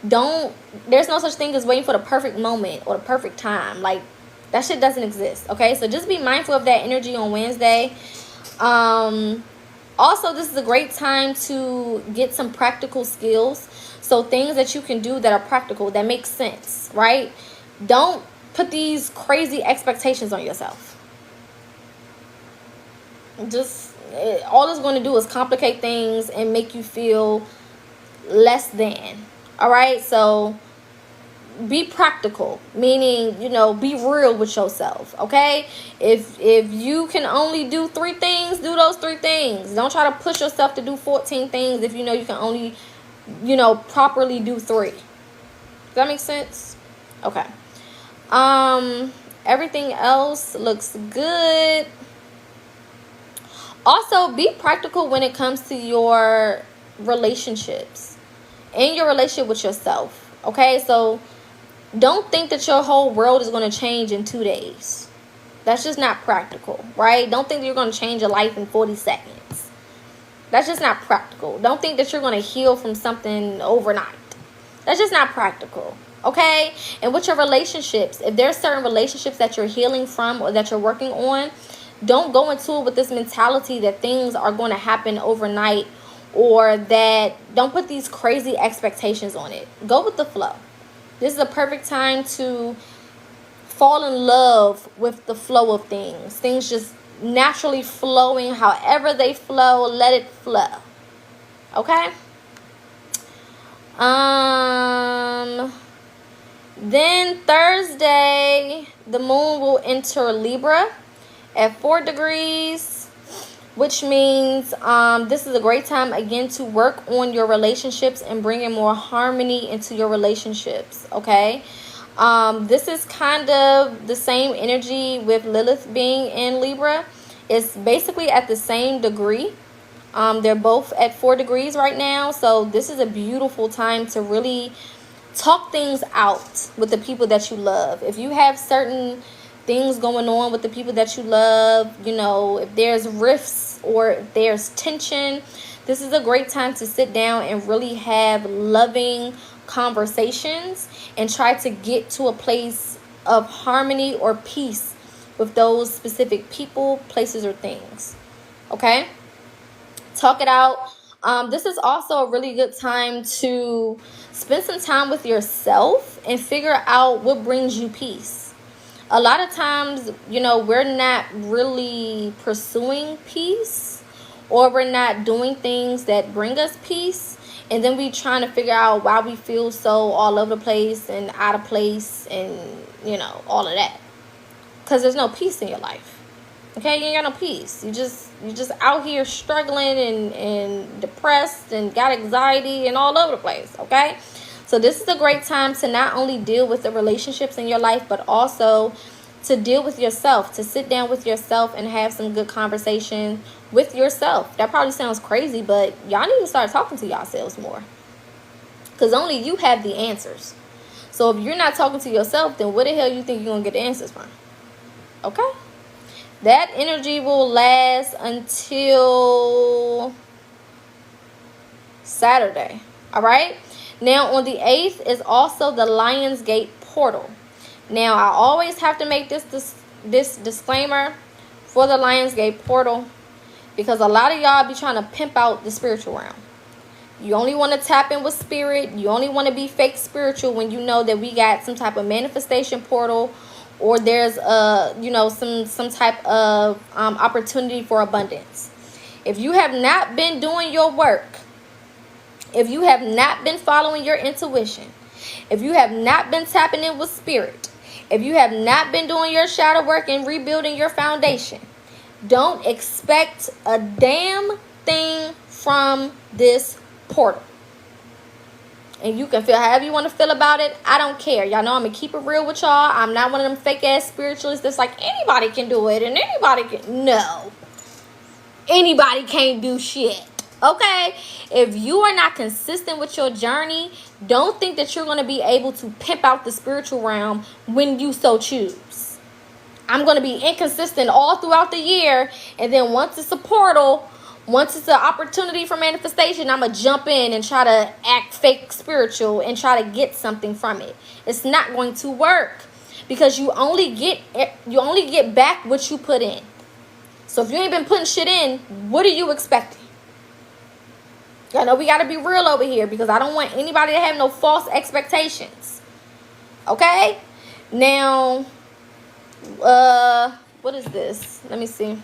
There's no such thing as waiting for the perfect moment or the perfect time. Like, that shit doesn't exist, okay? So just be mindful of that energy on Wednesday. Also, this is a great time to get some practical skills. So things that you can do that are practical, that make sense, right? Don't put these crazy expectations on yourself. All it's going to do is complicate things and make you feel less than. All right, so be practical, meaning be real with yourself, okay? If you can only do 3 things, do those 3 things. Don't try to push yourself to do 14 things if you know you can only properly do 3. Does that make sense? Okay. Everything else looks good. Also, be practical when it comes to your relationships and your relationship with yourself, okay? So don't think that your whole world is going to change in 2 days. That's just not practical, right? Don't think that you're going to change your life in 40 seconds. That's just not practical. Don't think that you're going to heal from something overnight. That's just not practical, okay? And with your relationships, if there's certain relationships that you're healing from or that you're working on, don't go into it with this mentality that things are going to happen overnight, or that don't put these crazy expectations on it. Go with the flow. This is a perfect time to fall in love with the flow of things. Things just naturally flowing however they flow. Let it flow. Okay? Then Thursday, the moon will enter Libra at 4 degrees, which means this is a great time again to work on your relationships and bringing more harmony into your relationships, okay? This is kind of the same energy with Lilith being in Libra. It's basically at the same degree. They're both at 4 degrees right now, so this is a beautiful time to really talk things out with the people that you love. If you have certain things going on with the people that you love, if there's rifts or if there's tension, this is a great time to sit down and really have loving conversations and try to get to a place of harmony or peace with those specific people, places, or things. Okay? Talk it out. This is also a really good time to spend some time with yourself and figure out what brings you peace. A lot of times, we're not really pursuing peace, or we're not doing things that bring us peace. And then we trying to figure out why we feel so all over the place and out of place and, all of that. Because there's no peace in your life. Okay, you ain't got no peace. You just out here struggling and depressed and got anxiety and all over the place. Okay, so this is a great time to not only deal with the relationships in your life, but also to deal with yourself, to sit down with yourself and have some good conversation with yourself. That probably sounds crazy, but y'all need to start talking to yourselves more, because only you have the answers. So if you're not talking to yourself, then where the hell you think you're gonna get the answers from? Okay. That energy will last until Saturday. All right. Now, on the 8th is also the Lionsgate portal. Now, I always have to make this disclaimer for the Lionsgate portal, because a lot of y'all be trying to pimp out the spiritual realm. You only want to tap in with spirit. You only want to be fake spiritual when you know that we got some type of manifestation portal, or there's some type of opportunity for abundance. If you have not been doing your work, if you have not been following your intuition, if you have not been tapping in with spirit, if you have not been doing your shadow work and rebuilding your foundation, don't expect a damn thing from this portal. And you can feel however you want to feel about it. I don't care. Y'all know I'm going to keep it real with y'all. I'm not one of them fake ass spiritualists that's like anybody can do it and anybody can. No. Anybody can't do shit. Okay? If you are not consistent with your journey, don't think that you're going to be able to pimp out the spiritual realm when you so choose. I'm going to be inconsistent all throughout the year. And then once it's a portal, once it's an opportunity for manifestation, I'm going to jump in and try to act fake spiritual and try to get something from it. It's not going to work, because you only get back what you put in. So if you ain't been putting shit in, what are you expecting? I know we got to be real over here, because I don't want anybody to have no false expectations. Okay? Now, what is this? Let me see.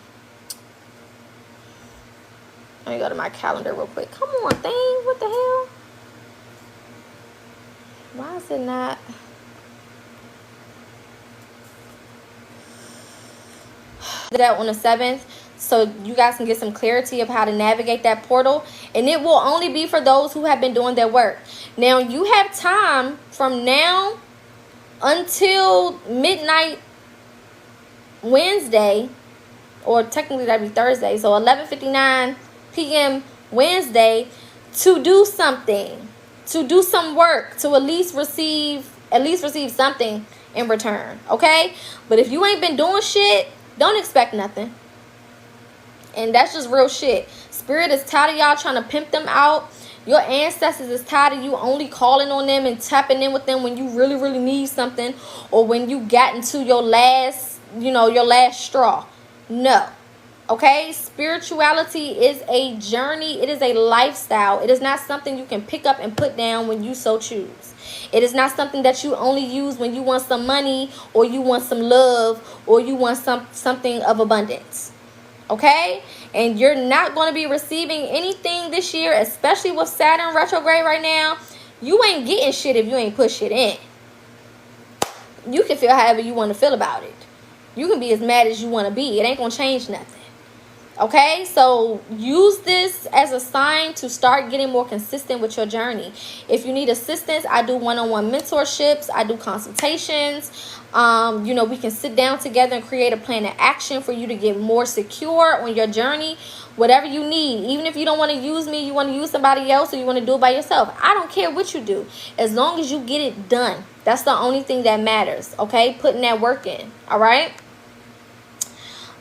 Let me go to my calendar real quick. Come on, thing. What the hell? Why is it not? That on the 7th, so you guys can get some clarity of how to navigate that portal. And it will only be for those who have been doing their work. Now, you have time from now until midnight Wednesday, or technically that'd be Thursday, so 11:59 p.m. Wednesday, to do something, to do some work, to at least receive something in return. Okay? But if you ain't been doing shit, don't expect nothing. And that's just real shit. Spirit is tired of y'all trying to pimp them out. Your ancestors is tired of you only calling on them and tapping in with them when you really, really need something, or when you got into your last straw. No. Okay? Spirituality is a journey. It is a lifestyle. It is not something you can pick up and put down when you so choose. It is not something that you only use when you want some money, or you want some love, or you want something of abundance. Okay? And you're not going to be receiving anything this year, especially with Saturn retrograde right now. You ain't getting shit if you ain't put shit in. You can feel however you want to feel about it. You can be as mad as you want to be. It ain't going to change nothing. Okay, so use this as a sign to start getting more consistent with your journey. If you need assistance, I do one-on-one mentorships. I do consultations. We can sit down together and create a plan of action for you to get more secure on your journey. Whatever you need, even if you don't want to use me, you want to use somebody else, or you want to do it by yourself. I don't care what you do, as long as you get it done. That's the only thing that matters. Okay, putting that work in. All right.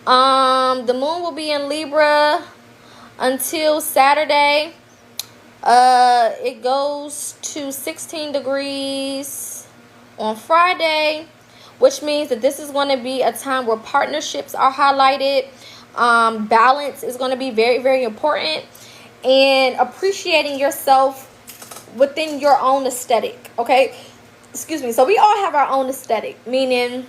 The moon will be in Libra until Saturday. It goes to 16 degrees on Friday, which means that this is going to be a time where partnerships are highlighted. Balance is going to be very, very important. and appreciating yourself within your own aesthetic, okay? Excuse me. So we all have our own aesthetic, meaning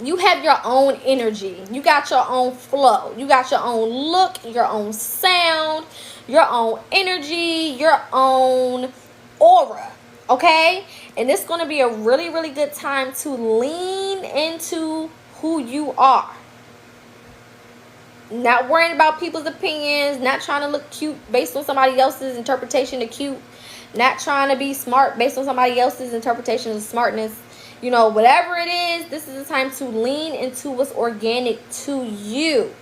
you have your own energy. You got your own flow. You got your own look, your own sound, your own energy, your own aura, okay? And it's going to be a really, really good time to lean into who you are. Not worrying about people's opinions, not trying to look cute based on somebody else's interpretation of cute, not trying to be smart based on somebody else's interpretation of smartness. You know, whatever it is, this is the time to lean into what's organic to you.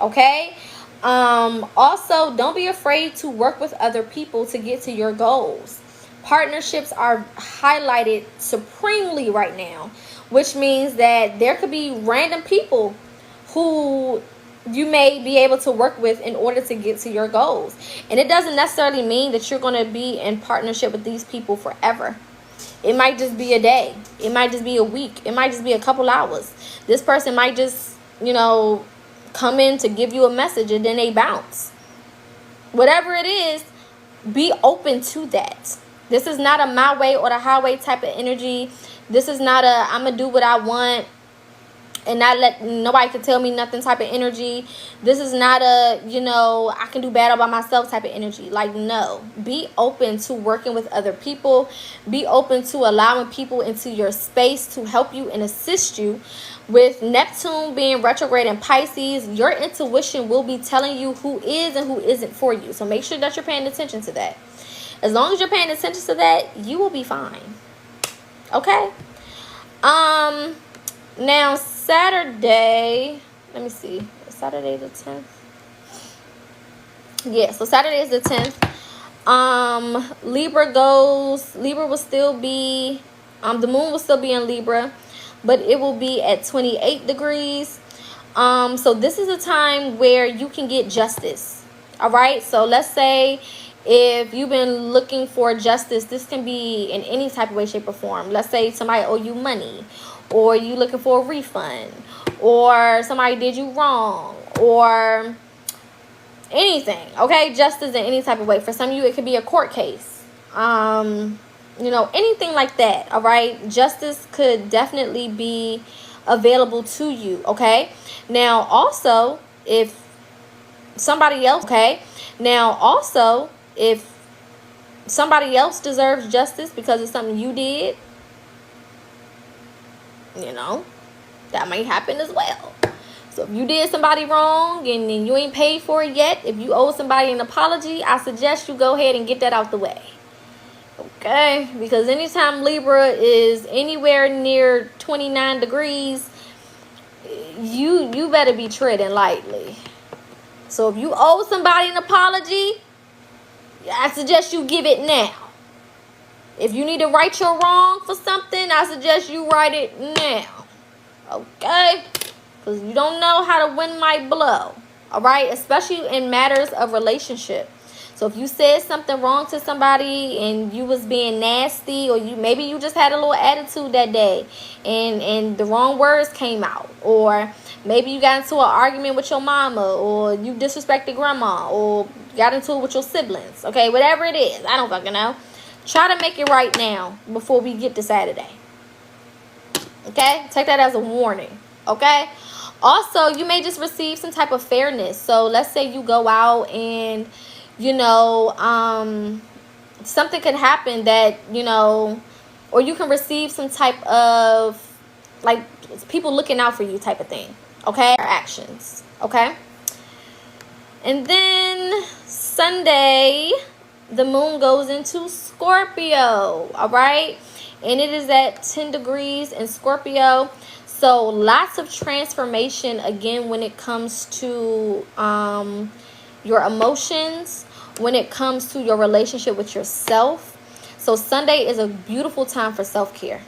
Okay? Also, don't be afraid to work with other people to get to your goals. Partnerships are highlighted supremely right now, which means that there could be random people who you may be able to work with in order to get to your goals. And it doesn't necessarily mean that you're going to be in partnership with these people forever. It might just be a day. It might just be a week. It might just be a couple hours. This person might just, you know, come in to give you a message and then they bounce. Whatever it is, be open to that. This is not a my way or the highway type of energy. This is not a I'm going to do what I want and not let nobody can tell me nothing type of energy. This is not a, you know, I can do bad all by myself type of energy. Like, no. Be open to working with other people. Be open to allowing people into your space to help you and assist you. With Neptune being retrograde in Pisces, your intuition will be telling you who is and who isn't for you. So make sure that you're paying attention to that. As long as you're paying attention to that, you will be fine. Okay? Now, Saturday, let me see. Saturday the 10th? Yeah, so Saturday is the 10th. Libra will still be, the moon will still be in Libra, but it will be at 28 degrees. So this is a time where you can get justice. All right? So let's say if you've been looking for justice, this can be in any type of way, shape, or form. Let's say somebody owe you money, or you looking for a refund, or somebody did you wrong, or anything. Okay? Justice in any type of way. For some of you, it could be a court case. You know, anything like that. All right? Justice could definitely be available to you. Okay? Now, also, if somebody else deserves justice because of something you did, you know, that might happen as well. So if you did somebody wrong and you ain't paid for it yet, if you owe somebody an apology, I suggest you go ahead and get that out the way. Okay? Because anytime Libra is anywhere near 29 degrees, you better be treading lightly. So if you owe somebody an apology, I suggest you give it now. If you need to right your wrong for something, I suggest you write it now. Okay? Because you don't know how the wind might blow. Alright? Especially in matters of relationship. So if you said something wrong to somebody and you was being nasty, or maybe you just had a little attitude that day and the wrong words came out, or maybe you got into an argument with your mama, or you disrespected grandma, or got into it with your siblings. Okay, whatever it is, I don't fucking know. Try to make it right now before we get to Saturday. Okay, take that as a warning. Okay. Also, you may just receive some type of fairness. So let's say you go out and, you know, something could happen that, you know, or you can receive some type of, like, people looking out for you type of thing. Okay? Actions. Okay? And then Sunday, the moon goes into Scorpio. All right? And it is at 10 degrees in Scorpio. So lots of transformation, again, when it comes to your emotions, when it comes to your relationship with yourself. So Sunday is a beautiful time for self-care.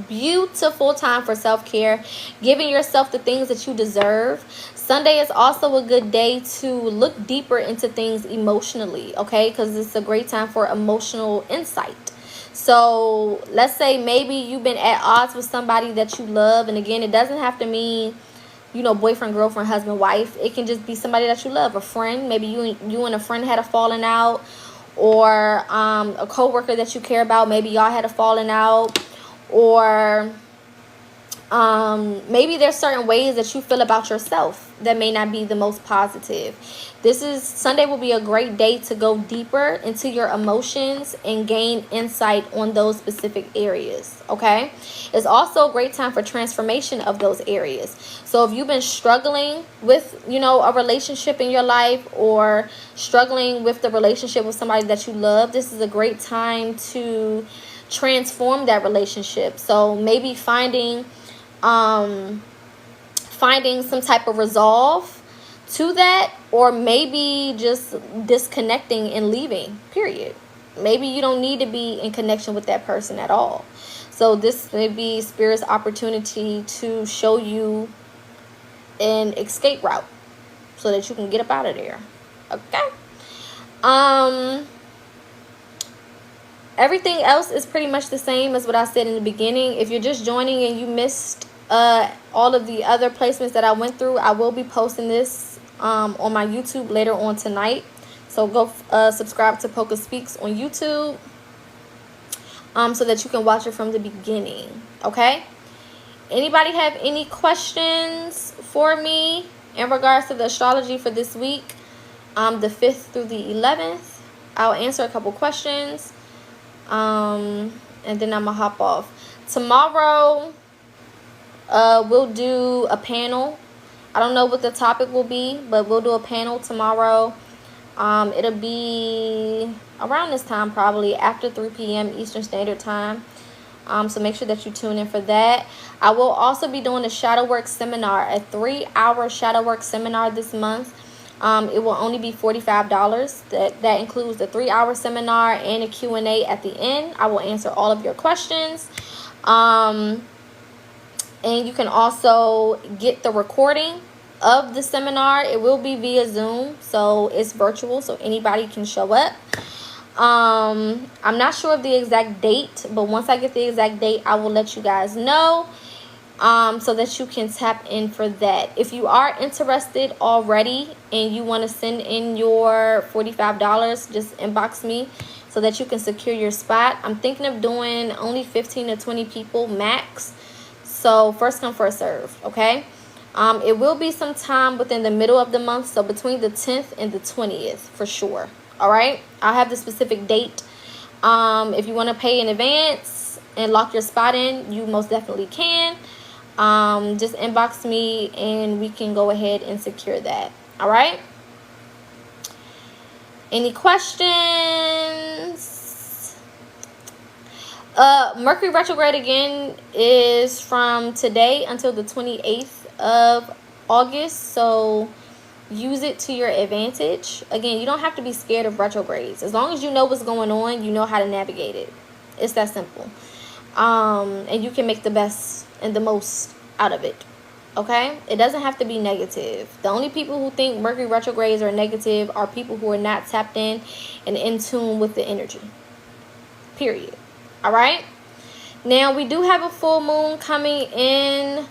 Beautiful time for self-care, giving yourself the things that you deserve. Sunday is also a good day to look deeper into things emotionally, okay? Because it's a great time for emotional insight. So let's say maybe you've been at odds with somebody that you love. And again, it doesn't have to mean boyfriend, girlfriend, husband, wife. It can just be somebody that you love, a friend. Maybe you and a friend had a falling out, or a coworker that you care about. Maybe y'all had a falling out, or maybe there's certain ways that you feel about yourself that may not be the most positive. Sunday will be a great day to go deeper into your emotions and gain insight on those specific areas. Okay, it's also a great time for transformation of those areas. So if you've been struggling with a relationship in your life, or struggling with the relationship with somebody that you love, this is a great time to transform that relationship. So maybe finding some type of resolve to that, or maybe just disconnecting and leaving, period. Maybe you don't need to be in connection with that person at all. So this may be Spirit's opportunity to show you an escape route so that you can get up out of there. Okay. Everything else is pretty much the same as what I said in the beginning. If you're just joining and you missed all of the other placements that I went through, I will be posting this on my YouTube later on tonight. So go subscribe to PocaSPEAKS on YouTube so that you can watch it from the beginning. Okay? Anybody have any questions for me in regards to the astrology for this week, the 5th through the 11th? I'll answer a couple questions, and then I'm gonna hop off. Tomorrow we'll do a panel. I don't know what the topic will be, but we'll do a panel tomorrow. It'll be around this time, probably after 3 p.m. Eastern Standard Time. So make sure that you tune in for that. I will also be doing a shadow work seminar, a 3-hour shadow work seminar this month. It will only be $45. That includes the 3-hour seminar and a Q&A at the end. I will answer all of your questions. And you can also get the recording of the seminar. It will be via Zoom, so it's virtual, so anybody can show up. I'm not sure of the exact date, but once I get the exact date, I will let you guys know, so that you can tap in for that. If you are interested already and you want to send in your $45, just inbox me so that you can secure your spot. I'm thinking of doing only 15 to 20 people max, so first come, first serve. Okay. It will be sometime within the middle of the month, so between the 10th and the 20th for sure. All right, I'll have the specific date. If you want to pay in advance and lock your spot in, you most definitely can. Just inbox me and we can go ahead and secure that. All right. Any questions? Mercury retrograde again is from today until the 28th of August. So use it to your advantage. Again, you don't have to be scared of retrogrades. As long as you know what's going on, you know how to navigate it. It's that simple. And you can make the best and the most out of it. Okay? It doesn't have to be negative. The only people who think Mercury retrogrades are negative are people who are not tapped in and in tune with the energy. Period. All right? Now, we do have a full moon coming in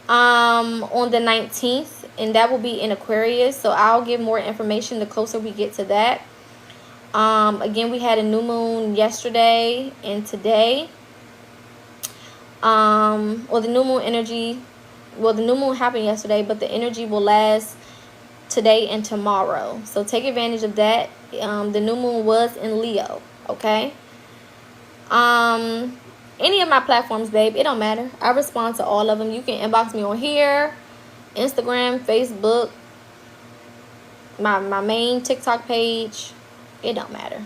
on the 19th. And that will be in Aquarius. So I'll give more information the closer we get to that. Again, we had a new moon yesterday and today. Or the new moon energy. Well, the new moon happened yesterday, but the energy will last today and tomorrow. So take advantage of that. The new moon was in Leo. Okay. Any of my platforms, babe, it don't matter. I respond to all of them. You can inbox me on here, Instagram, Facebook, my main TikTok page. It don't matter.